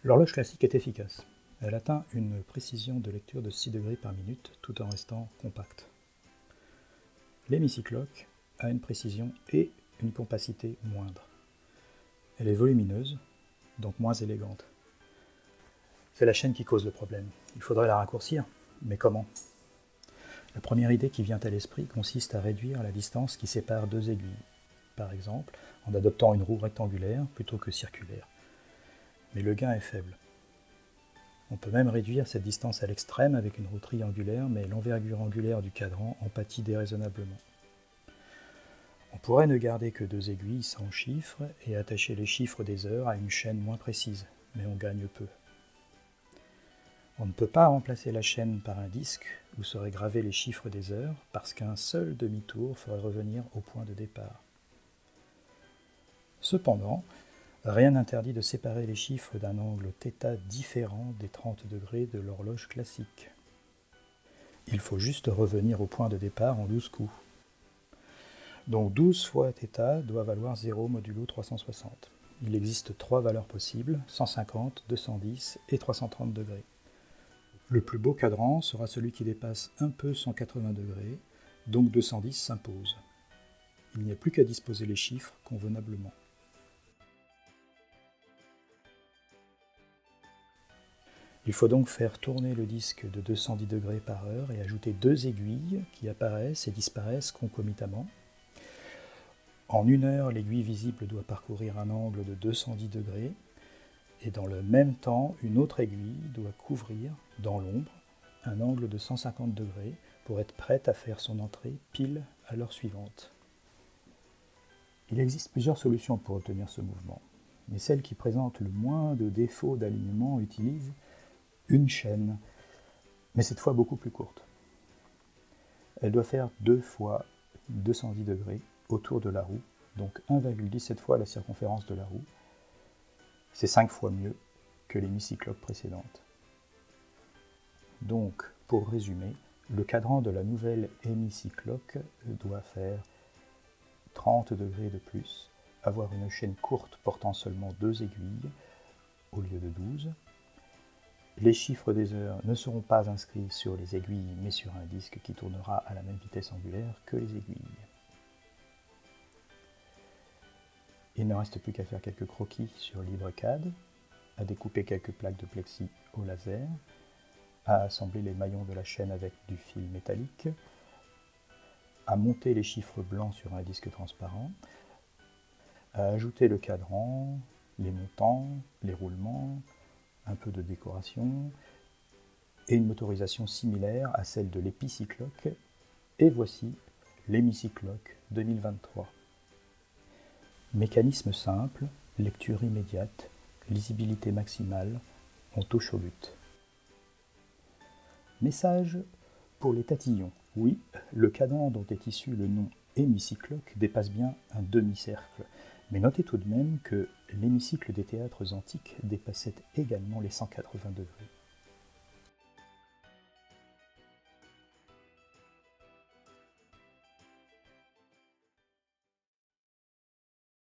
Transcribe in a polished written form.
L'horloge classique est efficace. Elle atteint une précision de lecture de 6 degrés par minute tout en restant compacte. L'hémicycloque a une précision et une compacité moindres. Elle est volumineuse, donc moins élégante. C'est la chaîne qui cause le problème. Il faudrait la raccourcir, mais comment ? La première idée qui vient à l'esprit consiste à réduire la distance qui sépare deux aiguilles, par exemple en adoptant une roue rectangulaire plutôt que circulaire. Mais le gain est faible. On peut même réduire cette distance à l'extrême avec une roue triangulaire, mais l'envergure angulaire du cadran en pâtit déraisonnablement. On pourrait ne garder que deux aiguilles sans chiffres et attacher les chiffres des heures à une chaîne moins précise, mais on gagne peu. On ne peut pas remplacer la chaîne par un disque où seraient gravés les chiffres des heures parce qu'un seul demi-tour ferait revenir au point de départ. Cependant, rien n'interdit de séparer les chiffres d'un angle θ différent des 30 degrés de l'horloge classique. Il faut juste revenir au point de départ en 12 coups. Donc 12 fois θ doit valoir 0 modulo 360. Il existe trois valeurs possibles, 150, 210 et 330 degrés. Le plus beau cadran sera celui qui dépasse un peu 180 degrés, donc 210 s'impose. Il n'y a plus qu'à disposer les chiffres convenablement. Il faut donc faire tourner le disque de 210 degrés par heure et ajouter deux aiguilles qui apparaissent et disparaissent concomitamment. En une heure, l'aiguille visible doit parcourir un angle de 210 degrés et dans le même temps, une autre aiguille doit couvrir, dans l'ombre, un angle de 150 degrés pour être prête à faire son entrée pile à l'heure suivante. Il existe plusieurs solutions pour obtenir ce mouvement, mais celle qui présente le moins de défauts d'alignement utilise une chaîne, mais cette fois beaucoup plus courte. Elle doit faire 2 fois 210 degrés autour de la roue, donc 1,17 fois la circonférence de la roue. C'est 5 fois mieux que l'hémicycloque précédente. Donc, pour résumer, le cadran de la nouvelle hémicycloque doit faire 30 degrés de plus, avoir une chaîne courte portant seulement 2 aiguilles au lieu de 12. Les chiffres des heures ne seront pas inscrits sur les aiguilles, mais sur un disque qui tournera à la même vitesse angulaire que les aiguilles. Il ne reste plus qu'à faire quelques croquis sur LibreCAD, à découper quelques plaques de plexi au laser, à assembler les maillons de la chaîne avec du fil métallique, à monter les chiffres blancs sur un disque transparent, à ajouter le cadran, les montants, les roulements, un peu de décoration et une motorisation similaire à celle de l'Epicycloque. Et voici l'Hémicycloque 2023. Mécanisme simple, lecture immédiate, lisibilité maximale, on touche au but. Message pour les tatillons. Oui, le cadran dont est issu le nom hémicycloque dépasse bien un demi-cercle, mais notez tout de même que l'hémicycle des théâtres antiques dépassait également les 180 degrés.